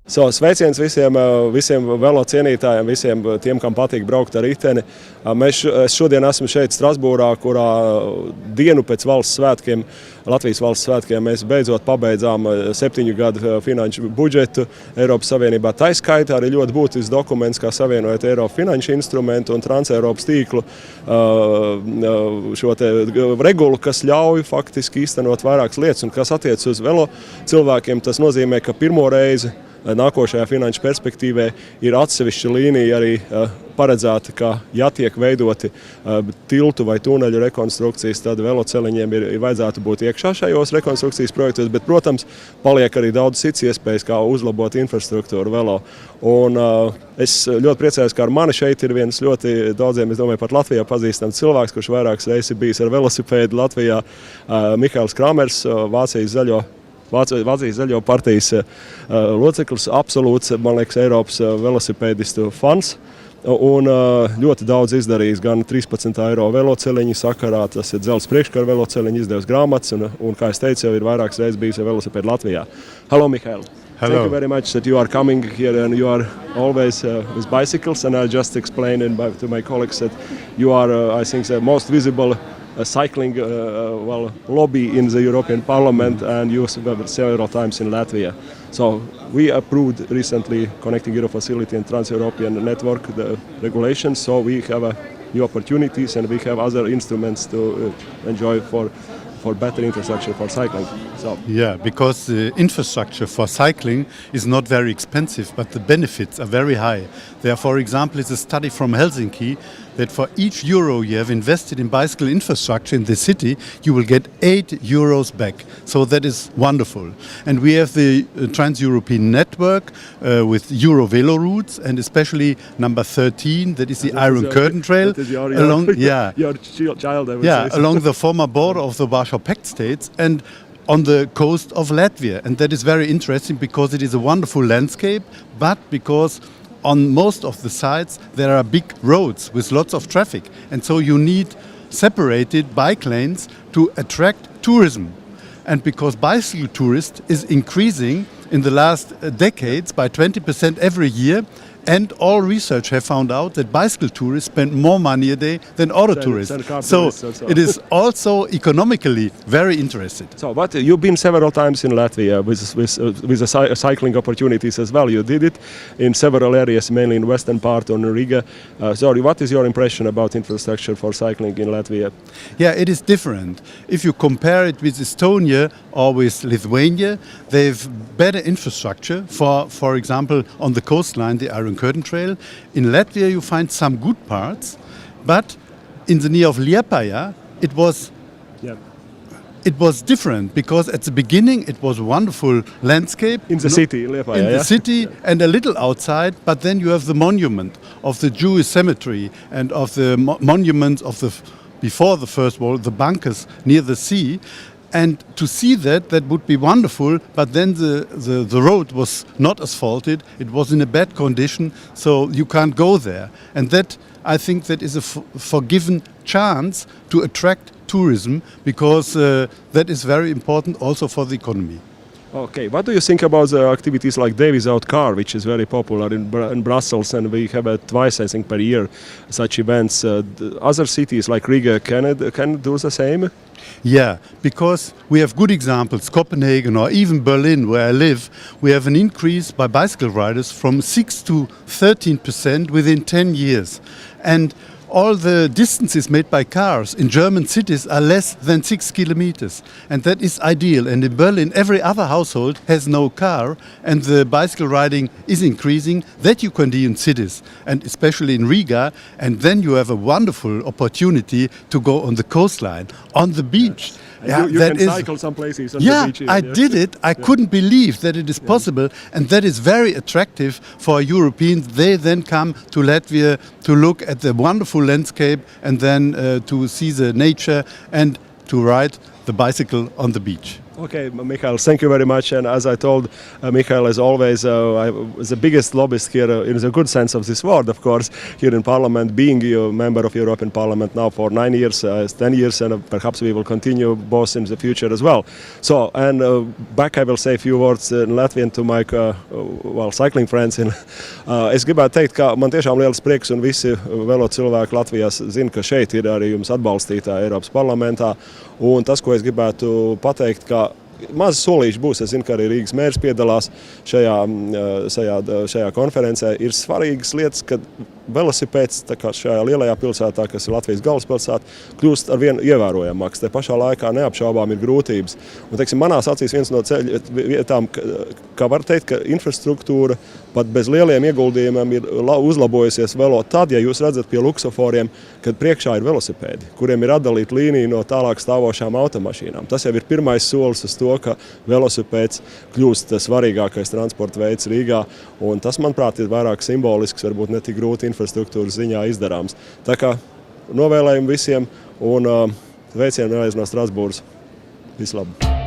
Sveiciens visiem velo cienītājiem, visiem tiem, kam patīk braukt ar riteni. Es šodien esmu šeit Strasbūrā, kurā dienu pēc valsts svētkiem, Latvijas valsts svētkiem, mēs beidzot pabeidzām 7 gadu finanšu budžetu Eiropas Savienībā. Tā skaitā arī ļoti būtisks dokuments, kā savienojot Eiropas finanšu instrumentu un Transeiropas tīklu šo te regulu, kas ļauj faktiski īstenot vairākas lietas un kas attiec uz velo cilvēkiem. Tas nozīmē, ka pirmo reizi nākošajā finanšu perspektīvē ir atsevišķa līnija arī paredzēta, ka, ja tiek veidoti tiltu vai tuneļu rekonstrukcijas, tad veloceliņiem ir vajadzētu būt iekšā šajos rekonstrukcijas projektos, bet, protams, paliek arī daudz cits iespējas, kā uzlabot infrastruktūru velo. Un es ļoti priecājos, ka ar mani šeit ir viens ļoti daudziem, es domāju, pat Latvijā pazīstams cilvēks, kurš vairākas reizes bijis ar velosipēdu Latvijā, Mihails Kramers, Vācijas Zaļo partijas loceklis, absolūts, man liekas, Eiropas velosipēdistu fans. Un ļoti daudz izdarījis gan 13 eiro veloceliņu sakarā, tas ir dzelzs priekškara veloceliņu, izdevis grāmatas un, kā es teicu, jau ir vairākas reizes bijis ar velosipēdu Latvijā. Hello, Mihail. Hello. Thank you very much that you are coming here and you are always with bicycles, and I just explained to my colleagues that you are, I think, the most visible cycling lobby in the European Parliament, and you were several times in Latvia. So we approved recently Connecting Europe Facility and Trans-European Network, the regulations, so we have new opportunities and we have other instruments to enjoy for better infrastructure for cycling. Yeah, because the infrastructure for cycling is not very expensive, but the benefits are very high. There, for example, is a study from Helsinki that for each euro you have invested in bicycle infrastructure in the city, you will get 8 euros back. So that is wonderful. And we have the Trans-European Network with Eurovelo routes, and especially number 13, that is the Iron Curtain Trail, along the former border of the Warsaw Pact states and on the coast of Latvia. And that is very interesting because it is a wonderful landscape, but because on most of the sides there are big roads with lots of traffic, and so you need separated bike lanes to attract tourism. And because bicycle tourism is increasing in the last decades by 20% every year, and all research have found out that bicycle tourists spend more money a day than auto tourists. So it is also economically very interesting. So, but you've been several times in Latvia with the cycling opportunities as well. You did it in several areas, mainly in western part on Riga. What is your impression about infrastructure for cycling in Latvia? Yeah, it is different. If you compare it with Estonia or with Lithuania, they have better infrastructure for example, on the coastline, the Iron Curtain Trail. In Latvia you find some good parts, but in the near of Liepāja it was different, because at the beginning it was a wonderful landscape in the city, Liepāja, in the city and a little outside, but then you have the monument of the Jewish cemetery and of the monuments of the before the First World, the bunkers near the sea. And to see that would be wonderful, but then the road was not asphalted, it was in a bad condition, so you can't go there. And that, I think, that is a forgiven chance to attract tourism, because that is very important also for the economy. Okay, what do you think about the activities like Day Without Car, which is very popular in Brussels, and we have twice, I think, per year such events? Other cities like Riga can do the same? Yeah, because we have good examples, Copenhagen or even Berlin, where I live, we have an increase by bicycle riders from 6 to 13% within 10 years. And all the distances made by cars in German cities are less than 6 kilometers. And that is ideal. And in Berlin, every other household has no car, and the bicycle riding is increasing. That you can do in cities, and especially in Riga. And then you have a wonderful opportunity to go on the coastline, on the beach. Yeah, you can cycle some places on the beach. I did it. I couldn't believe that it is possible, and that is very attractive for Europeans. They then come to Latvia to look at the wonderful landscape, and then to see the nature and to ride the bicycle on the beach. Okay, Michael, thank you very much. And as I told Michael, as always, I was the biggest lobbyist here in the good sense of this word, of course, here in Parliament, being a member of European Parliament now for 9 years, 10 years, and perhaps we will continue both in the future as well. So, and back I will say a few words in Latvian to my cycling friends. Es gribētu teikt, ka man tiešām liels prieks un visi velo cilvēki Latvijā zina, ka šeit ir arī jums atbalstītāji Eiropas parlamentā. Un tas, ko es gribētu pateikt, ka mazi solīši būs. Es zinu, ka arī Rīgas mērs piedalās šajā konferencē. Ir svarīgas lietas, ka velosipēds šajā lielajā pilsētā, kas ir Latvijas galvaspilsēta, kļūst ar vien ievērojamāks. Te pašā laikā neapšaubām ir grūtības. Un, teiksim, manās acīs viens no vietām, kā var teikt, ka infrastruktūra pat bez lieliem ieguldījumiem ir uzlabojusies velo tad, ja jūs redzat pie luksoforiem, kad priekšā ir velosipēdi, kuriem ir atdalīta līnija no tālāk stāvošām automašīnām. Tas jau ir pirmais solis uz to, ka velosipēds kļūst svarīgākais transporta veids Rīgā, un tas, manuprāt, ir vairāk simbolisks, varbūt ne tik grūti infrastruktūras ziņā izdarāms. Tā kā novēlējumi visiem un veicienu vēlreiz no Strasbūras. Vislabāk!